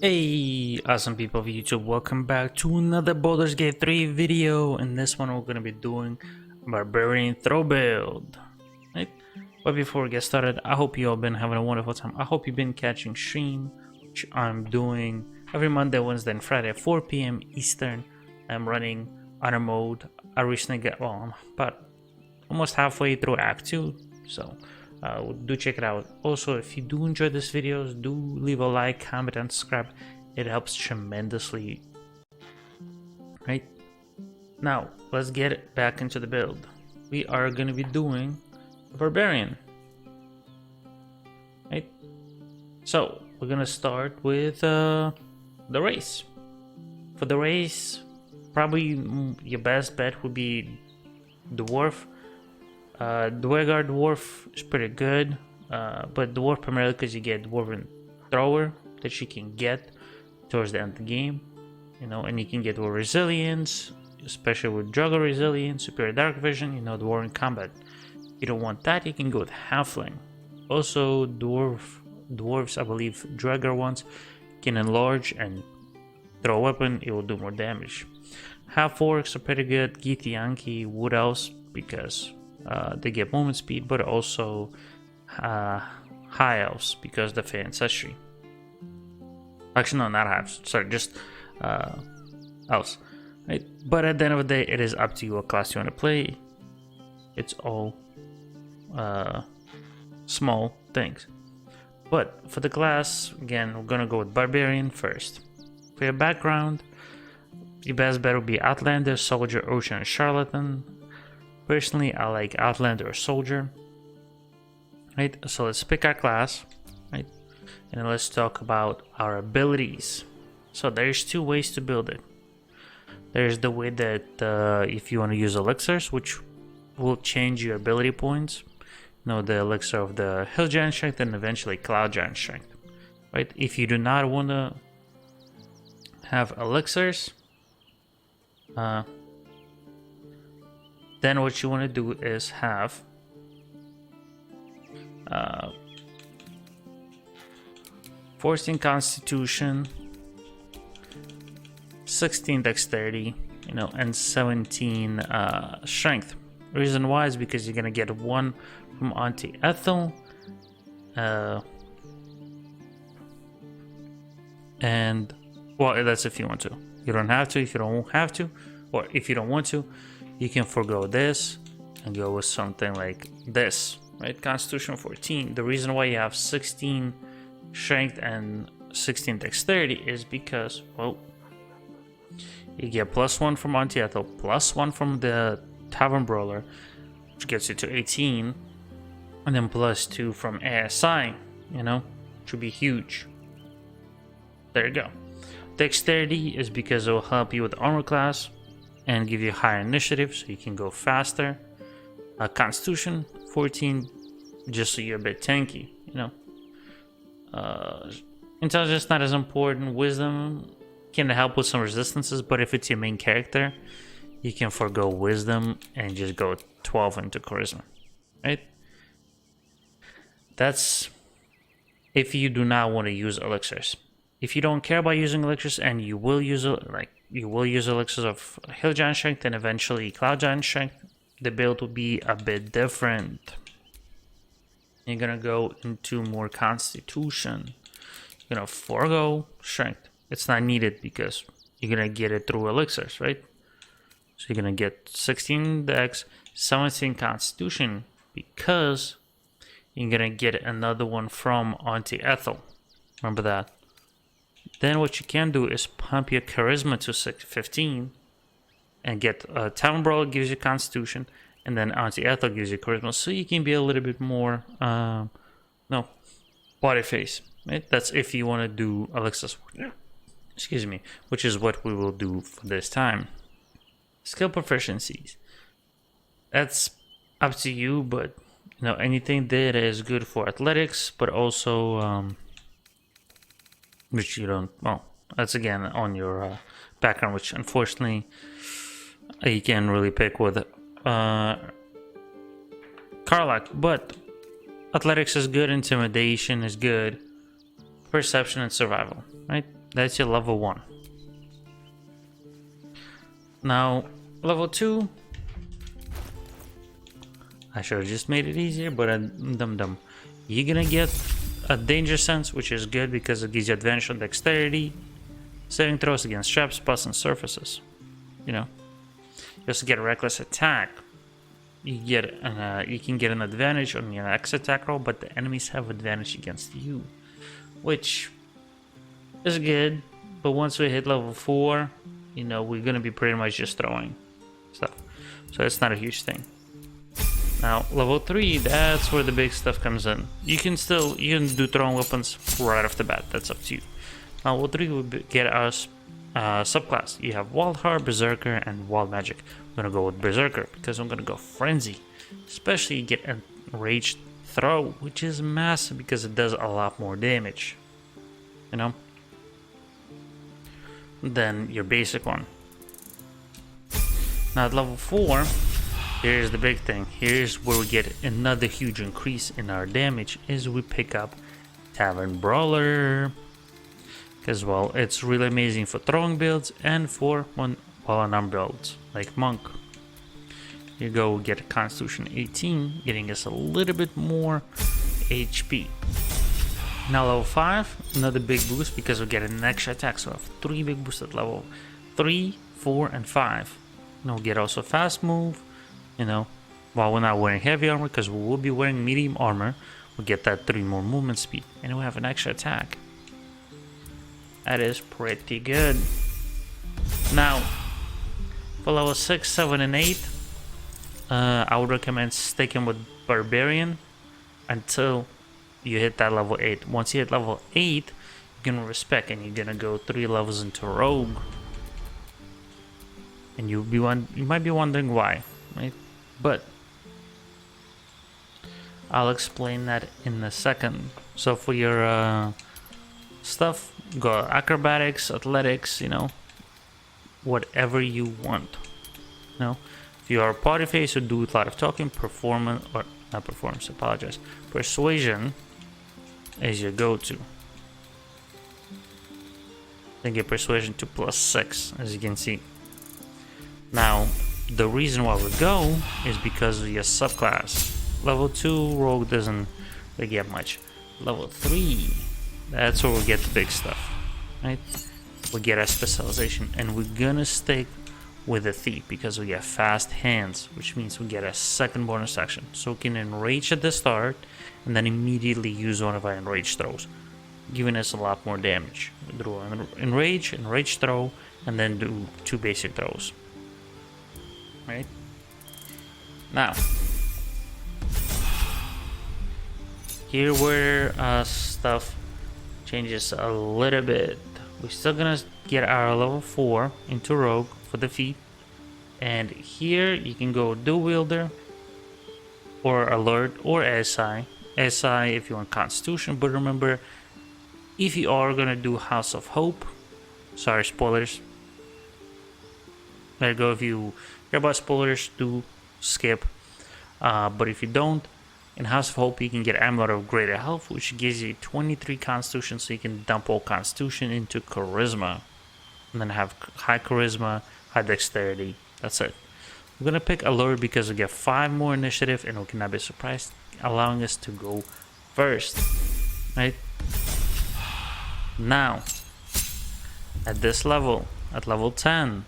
Hey, awesome people of YouTube, welcome back to another Baldur's Gate 3 video. In this one, we're going to be doing Barbarian throw build, right? But before we get started, I hope you all been having a wonderful time. I hope you've been catching stream, which I'm doing every Monday, Wednesday, and Friday at 4 p.m. Eastern. I'm running honor mode. I recently got, well, I'm about almost halfway through Act 2, so do check it out. Also, if you do enjoy these videos, do leave a like, comment, and subscribe. It helps tremendously. Right now, let's get back into the build. We are going to be doing a Barbarian. Right, so we're going to start with the race. For the race, probably your best bet would be Dwarf. Dwargar Dwarf is pretty good, but Dwarf primarily because you get Dwarven Thrower that you can get towards the end of the game, you know, and you can get more Resilience, especially with Draugr Resilience, Superior Dark Vision, you know, Dwarven Combat. If you don't want that, you can go with Halfling. Also, Dwarves, I believe, Draugr ones can enlarge and throw a weapon, it will do more damage. Half-Orcs are pretty good, Githyanki, Wood Elves, because they get movement speed, but also high elves because of the ancestry. Actually, no, not high elves. Sorry, just elves. Right? But at the end of the day, it is up to you what class you want to play. It's all small things. But for the class, again, we're gonna go with Barbarian first. For your background, your best bet would be Outlander, Soldier, Ocean, and Charlatan. Personally, I like Outlander or Soldier. Right, so let's pick our class, right, and then let's talk about our abilities. So there's two ways to build it. There's the way that if you want to use elixirs, which will change your ability points. You know, the elixir of the Hill Giant Strength and eventually Cloud Giant Strength. Right, if you do not want to have elixirs, then what you want to do is have 14 Constitution, 16 Dexterity, you know, and 17 Strength. The reason why is because you're gonna get one from Auntie Ethel, and well, that's if you want to. You don't have to. If you don't have to, or if you don't want to, you can forego this and go with something like this, right? Constitution 14. The reason why you have 16 Strength and 16 Dexterity is because, well, you get +1 from Auntie Ethel, +1 from the Tavern Brawler, which gets you to 18, and then +2 from ASI, you know, which would be huge. There you go. Dexterity is because it will help you with armor class and give you higher initiative so you can go faster. Constitution 14, just so you're a bit tanky, you know. Intelligence not as important. Wisdom can help with some resistances, but if it's your main character, you can forego wisdom and just go 12 into charisma, right? That's if you do not want to use elixirs. If you don't care about using elixirs and you will use elixirs of Hill Giant Strength and eventually Cloud Giant Strength, the build will be a bit different. You're gonna go into more Constitution. You're gonna forego Strength. It's not needed because you're gonna get it through elixirs, right? So you're gonna get 16 Dex, 17 Constitution because you're gonna get another one from Auntie Ethel. Remember that. Then what you can do is pump your Charisma to 15 and get Tavern Brawler gives you Constitution, and then Auntie Ethel gives you Charisma, so you can be a little bit more, body face. Right? That's if you want to do Alexa's, excuse me, which is what we will do for this time. Skill proficiencies. That's up to you, but you know, anything that is good for athletics, but also which you don't, well, that's again on your background, which unfortunately you can't really pick with Karlach, but athletics is good, intimidation is good, perception, and survival, right? That's your level 1. Now, level 2, I should have just made it easier, but I'm dumb. You're gonna get a danger sense, which is good because it gives you advantage on dexterity, saving throws against traps, spots, and surfaces. You know, you also get a reckless attack. You can get an advantage on your next attack roll, but the enemies have advantage against you, which is good. But once we hit level 4, you know, we're gonna be pretty much just throwing stuff, so it's not a huge thing. Now, level 3, that's where the big stuff comes in. You can do throwing weapons right off the bat, that's up to you. Now, level 3 will get us subclass. You have Wild Heart, Berserker, and Wild Magic. I'm gonna go with Berserker because I'm gonna go Frenzy. Especially get a Raged Throw, which is massive because it does a lot more damage. You know? Than your basic one. Now, at level 4, here's the big thing. Here's where we get another huge increase in our damage is we pick up Tavern Brawler. Because, well, it's really amazing for throwing builds and for unarmed builds, like Monk. You go get a Constitution 18, getting us a little bit more HP. Now level 5, another big boost because we get an extra attack. So we have 3 big boosts at level 3, 4, and 5. And we'll get also fast move. You know, while we're not wearing heavy armor, because we will be wearing medium armor, we'll get that 3 more movement speed, and we have an extra attack. That is pretty good. Now, for level 6, 7, and 8, I would recommend sticking with Barbarian until you hit that level 8. Once you hit level 8, you're gonna respec, and you're gonna go 3 levels into Rogue. And you might be wondering why, right? But I'll explain that in a second. So for your stuff, go acrobatics, athletics, you know, whatever you want. You know, if you are a party face, you do a lot of talking. Persuasion is your go-to. Then get persuasion to +6, as you can see. Now, the reason why we go is because of your subclass. Level 2, Rogue doesn't really get much. Level 3, that's where we get the big stuff, right? We get our specialization, and we're gonna stick with the Thief because we get fast hands, which means we get a second bonus action. So we can enrage at the start, and then immediately use one of our enrage throws, giving us a lot more damage. We do enrage throw, and then do 2 basic throws. Right? Now, here where stuff changes a little bit. We're still gonna get our level 4 into Rogue for the feat, and here you can go Dual Wielder or Alert or SI. SI if you want Constitution, but remember, if you are gonna do House of Hope, sorry, spoilers. There you go. If you care about spoilers, do skip. But if you don't, in House of Hope you can get Amulet of Greater Health, which gives you 23 Constitution, so you can dump all Constitution into Charisma, and then have high Charisma, high Dexterity. That's it. We're gonna pick Alert because we get 5 more initiative, and we cannot be surprised, allowing us to go first. Right? Now, at this level, at level 10,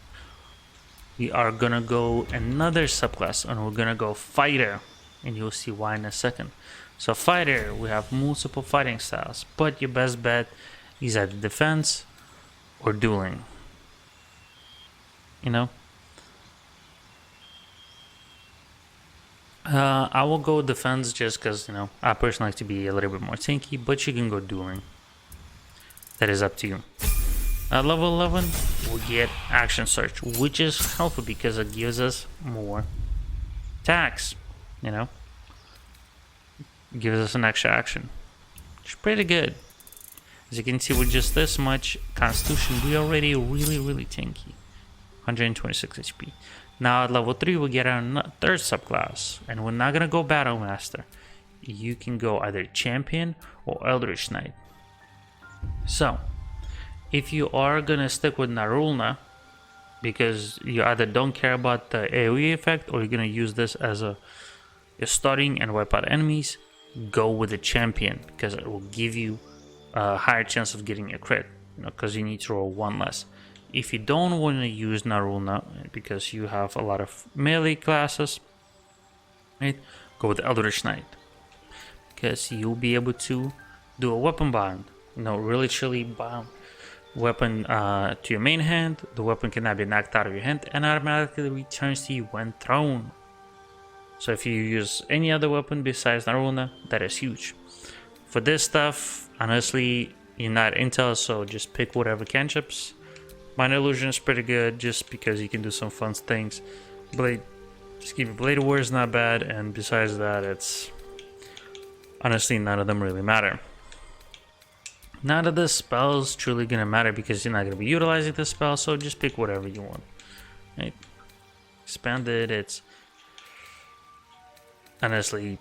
we are gonna go another subclass, and we're gonna go Fighter, and you'll see why in a second. So Fighter, we have multiple fighting styles, but your best bet is either defense or dueling. You know, I will go defense just because, you know, I personally like to be a little bit more tanky, but you can go dueling. That is up to you. At level 11, we get Action Search, which is helpful because it gives us more attacks, you know? It gives us an extra action, which is pretty good. As you can see, with just this much Constitution, we are already really tanky. 126 HP. Now at level 3, we get our 3rd subclass, and we're not gonna go Battle Master. You can go either Champion or Eldritch Knight. So, if you are gonna stick with Narulna, because you either don't care about the AoE effect or you're gonna use this as a starting and wipe out enemies, go with the champion because it will give you a higher chance of getting a crit, because you need to roll one less. If you don't want to use Narulna because you have a lot of melee classes, right, go with Eldritch Knight because you'll be able to do a weapon bind, really chilly bound weapon to your main hand. The weapon cannot be knocked out of your hand and automatically returns to you when thrown. So if you use any other weapon besides Narulna, that is huge. For this stuff, honestly, you're not intel, so just pick whatever cantrips. Mind Illusion is pretty good just because you can do some fun things. Blade, just keep Blade of War is not bad, and besides that, it's honestly none of them really matter. None of the spells truly gonna matter because you're not gonna be utilizing the spell, so just pick whatever you want. Right? Expanded, it's honestly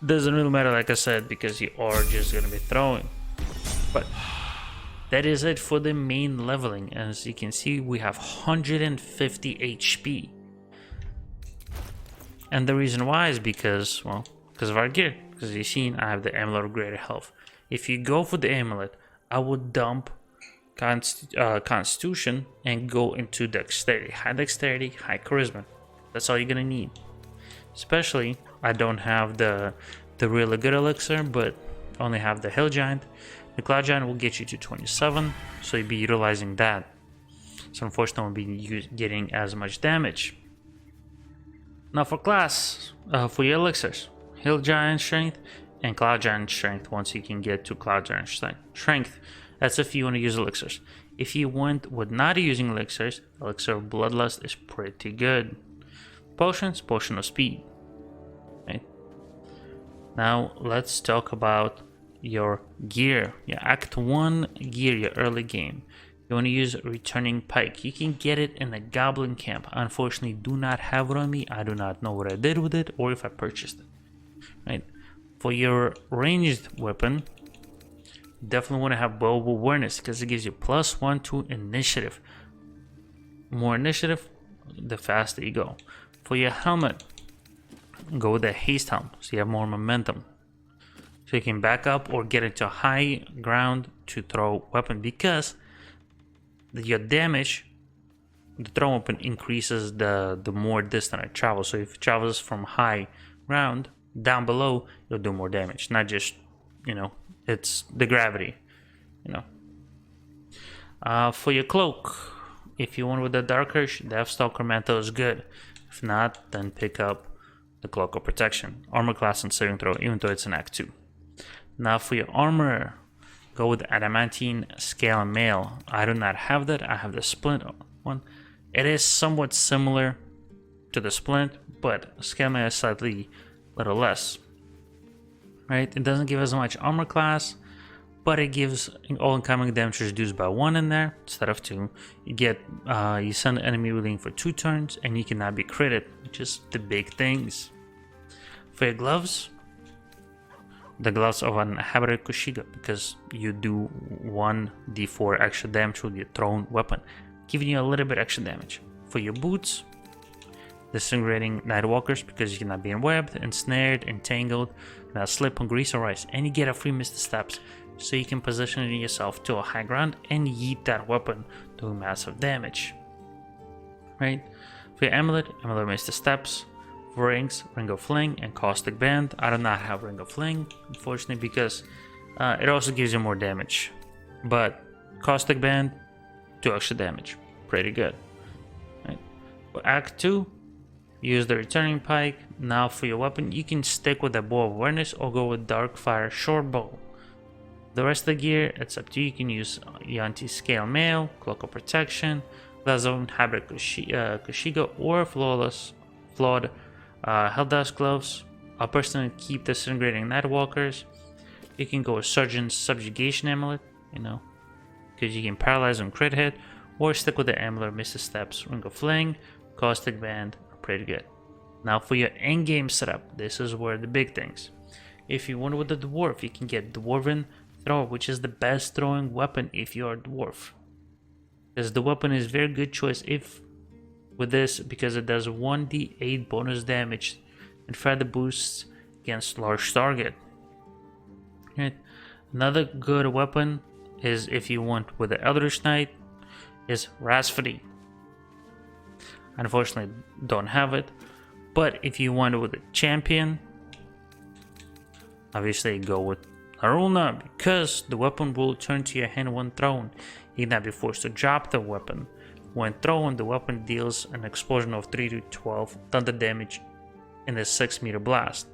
doesn't really matter, like I said, because you are just gonna be throwing. But that is it for the main leveling. As you can see, we have 150 HP. And the reason why is because of our gear. Because you've seen, I have the Amulet of Greater Health. If you go for the Amulet, I would dump Constitution and go into Dexterity. High Dexterity, high Charisma. That's all you're gonna need. Especially, I don't have the really good elixir, but only have the Hill Giant. The Cloud Giant will get you to 27, so you'll be utilizing that. So unfortunately, I won't be getting as much damage. Now for class, for your elixirs, Hill Giant Strength and Cloud Giant Strength once you can get to Cloud Giant Strength. That's if you want to use elixirs. If you went with not using elixirs, Elixir of Bloodlust is pretty good. Potions, Potion of Speed. Right. Now let's talk about your gear, your Act 1 gear, your early game. You want to use Returning Pike. You can get it in the Goblin Camp. Unfortunately, do not have it on me. I do not know what I did with it or if I purchased it. Right. For your ranged weapon, definitely want to have Bow of Awareness because it gives you +1 to initiative. More initiative, the faster you go. For your helmet, go with the Haste Helm so you have more momentum. So you can back up or get into high ground to throw weapon because your damage, the throw weapon increases the more distant it travels. So if it travels from high ground down below, you'll do more damage. Not just, it's the gravity, For your cloak, if you want with the Dark Urge, the Deathstalker Mantle is good. If not, then pick up the Cloak of Protection. Armor class and saving throw, even though it's an Act 2. Now for your armor, go with Adamantine Scale and Mail. I do not have that. I have the Splint one. It is somewhat similar to the Splint, but Scale and Mail is slightly little less. Right? It doesn't give as much armor class, but it gives all incoming damage reduced by 1 in there instead of 2. You get you send the enemy wheeling for 2 turns, and you cannot be critted, which is the big things. For your gloves, the gloves of an Inhabited Kushiga, because you do 1d4 extra damage with your thrown weapon, giving you a little bit extra damage. For your boots, Disintegrating Nightwalkers, because you cannot be enwebbed, ensnared, entangled, now slip on grease or rice, and you get a free Mr. Steps, so you can position yourself to a high ground and yeet that weapon, doing massive damage. Right? For your Amulet, Amulet Mr. Steps. For rings, Ring of Fling and Caustic Band. I do not have Ring of Fling, unfortunately, because it also gives you more damage. But Caustic Band, 2 extra damage. Pretty good. Right? For Act 2, use the Returning Pike. Now for your weapon, you can stick with the Bow of Awareness or go with Darkfire Short Bow. The rest of the gear, it's up to you. You can use Yanti Scale Mail, Cloak of Protection, Lazone Habit Kushiga, or Flawed Helldusk Gloves. I'll personally keep Disintegrating Nightwalkers. You can go with Surgeon's Subjugation Amulet, because you can paralyze on crit hit, or stick with the Amulet Mr. Steps, Ring of Fling, Caustic Band are pretty good. Now for your endgame setup, this is where the big things. If you want with the Dwarf, you can get Dwarven thrower, which is the best throwing weapon if you're a dwarf. Because the weapon is very good choice if with this, because it does 1d8 bonus damage and further boosts against large target. Right. Another good weapon is, if you want with the Eldritch Knight, is Rasfady. Unfortunately, don't have it. But if you want with a champion, obviously go with Aruna, because the weapon will turn to your hand when thrown. You cannot be forced to drop the weapon. When thrown, the weapon deals an explosion of 3 to 12 thunder damage in a 6-meter blast.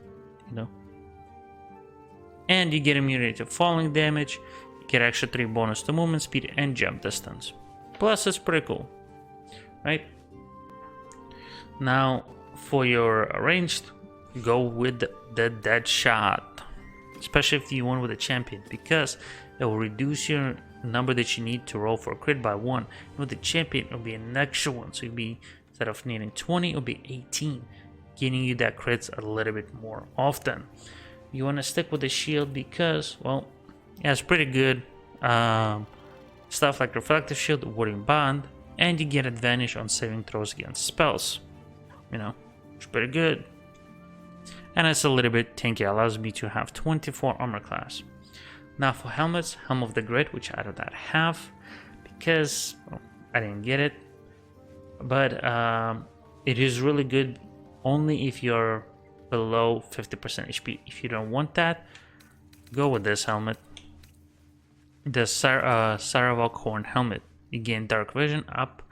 And you get immunity to falling damage. You get extra 3 bonus to movement speed and jump distance. Plus, it's pretty cool, right? Now, for your ranged, go with the dead shot, especially if you want with a champion, because it will reduce your number that you need to roll for a crit by 1. And with the champion, it'll be an extra 1, so you'll be, instead of needing 20, it'll be 18, getting you that crits a little bit more often. You want to stick with the shield because, well, it has pretty good stuff like reflective shield, warding bond, and you get advantage on saving throws against spells. It's pretty good. And it's a little bit tanky, allows me to have 24 armor class. Now for helmets, Helm of the Grid, which I do not have because I didn't get it, but it is really good only if you're below 50% HP. If you don't want that, go with this helmet, the Saravok Horn helmet. You gain dark vision up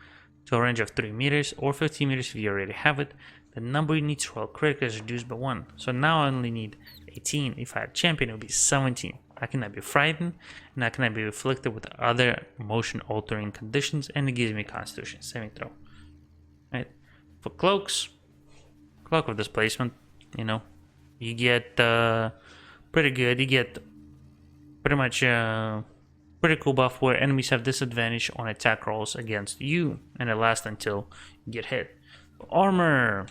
to a range of 3 meters or 15 meters if you already have it. The number you need to roll critical is reduced by 1. So now I only need 18. If I had champion, it would be 17. I cannot be frightened, and I cannot be afflicted with other motion altering conditions, and it gives me constitution saving throw. Right? For cloaks, cloak of displacement, you get pretty good. You get pretty much pretty cool buff where enemies have disadvantage on attack rolls against you, and it lasts until you get hit. Armor,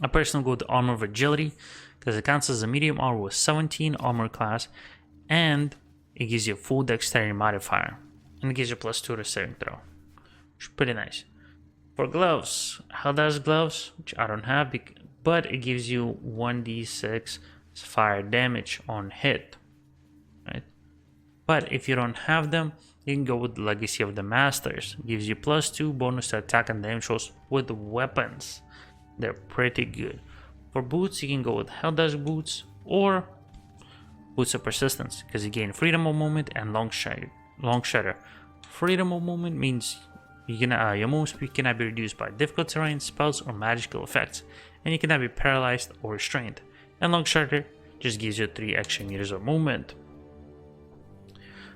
I personally go with the Armor of Agility because it counts as a medium armor with 17 armor class, and it gives you a full dexterity modifier, and it gives you +2 to saving throw, which is pretty nice. For gloves, Helldive's gloves, which I don't have, but it gives you 1d6 fire damage on hit, right? But if you don't have them, you can go with the Legacy of the Masters. It gives you +2 bonus to attack and damage rolls with weapons. They're pretty good. For boots, you can go with Helldive's boots or Boots of Persistence, because you gain freedom of movement and long shudder. Freedom of movement means your movement speed cannot be reduced by difficult terrain, spells, or magical effects, and you cannot be paralyzed or restrained. And long shudder just gives you 3 extra meters of movement.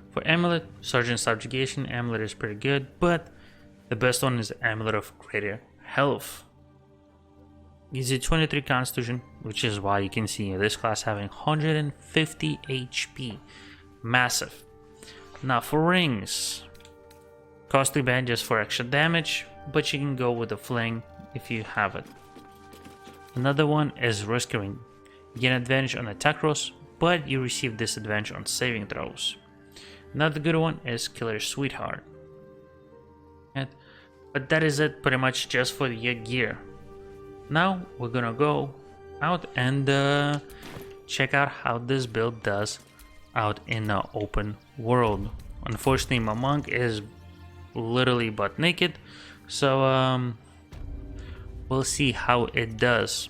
For Amulet, Sergeant Subjugation, Amulet is pretty good, but the best one is Amulet of Greater Health. Gives you 23 Constitution, which is why you can see this class having 150 HP. Massive. Now for rings, costly band just for extra damage, but you can go with the Fling if you have it. Another one is Risk Ring. You gain advantage on attack rolls, but you receive disadvantage on saving throws. Another good one is Killer Sweetheart. But that is it pretty much just for the gear. Now we're gonna go out and check out how this build does out in the open world. Unfortunately, my monk is literally butt naked, so we'll see how it does.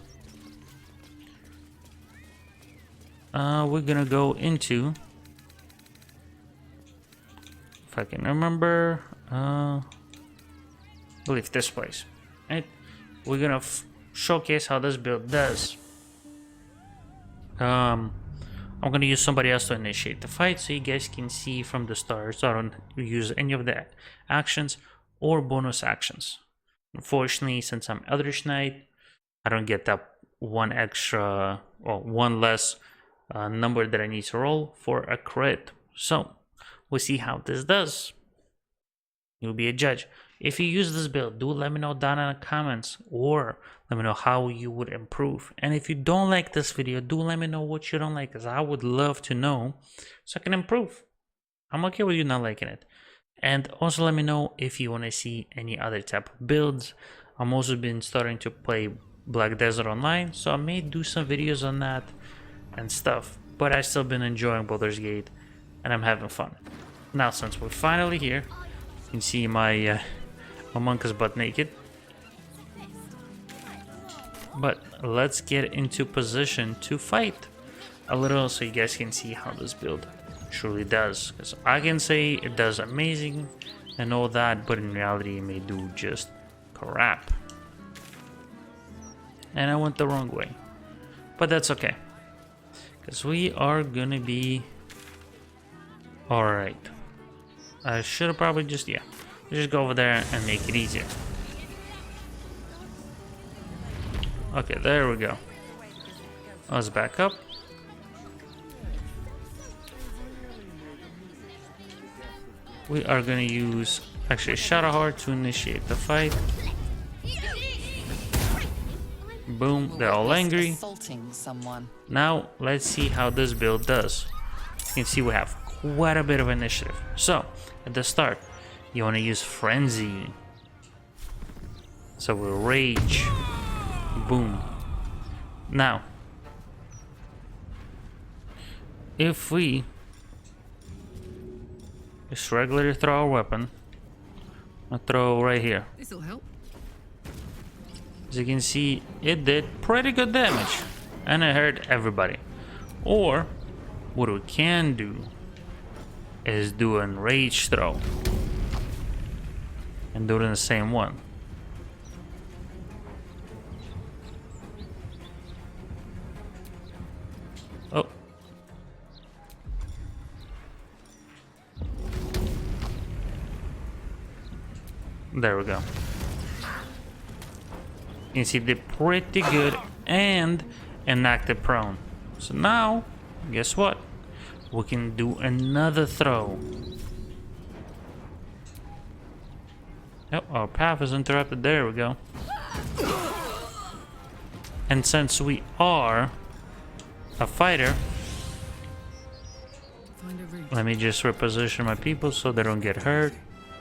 We're gonna go into, if I can remember, I believe this place, right? We're gonna showcase how this build does. I'm gonna use somebody else to initiate the fight so you guys can see from the start, so I don't use any of the actions or bonus actions. Unfortunately, since I'm Eldritch Knight, I don't get that one extra or one less number that I need to roll for a crit. So we'll see how this does. You'll be a judge. If you use this build, do let me know down in the comments, or let me know how you would improve. And if you don't like this video, do let me know what you don't like, because I would love to know so I can improve. I'm okay with you not liking it. And also let me know if you want to see any other type of builds. I'm also been starting to play Black Desert Online, so I may do some videos on that and stuff. But I've still been enjoying Baldur's Gate, and I'm having fun. Now, since we're finally here, you can see my monk is butt naked. But let's get into position to fight a little so you guys can see how this build truly does. Because I can say it does amazing and all that, but in reality it may do just crap. And I went the wrong way. But that's okay, because we are gonna be alright. I should have probably just go over there and make it easier. Okay, there we go. Let's back up. We are gonna use actually Shadowheart to initiate the fight. Boom, they're all angry. Now let's see how this build does. You can see we have quite a bit of initiative. So at the start, you want to use Frenzy. So we'll Rage. Boom. Now, if we just regularly throw our weapon, I'll throw right here. This'll help. As you can see, it did pretty good damage, and it hurt everybody. Or what we can do is do a rage throw and do it in the same one. Oh. There we go. You can see they're pretty good and enacted prone. So now, guess what? We can do another throw. Yep, our path is interrupted. There we go. And since we are a fighter, let me just reposition my people so they don't get hurt.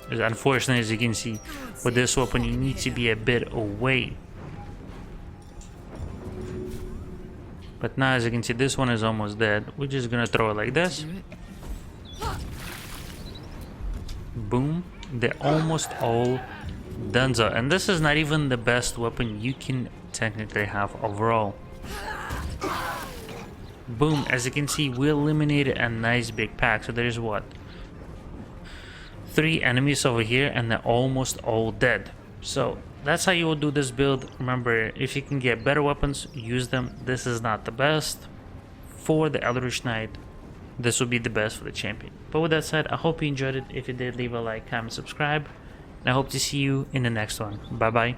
Unfortunately, as you can see, with this weapon, you need to be a bit away. But now, as you can see, this one is almost dead. We're just gonna throw it like this. Boom. They're almost all donezo. And this is not even the best weapon you can technically have overall. Boom. As you can see, we eliminated a nice big pack. So there's what? 3 enemies over here, and they're almost all dead. So that's how you will do this build. Remember, if you can get better weapons, use them. This is not the best for the Eldritch Knight. This will be the best for the champion. But with that said, I hope you enjoyed it. If you did, leave a like, comment, subscribe, and I hope to see you in the next one. Bye bye.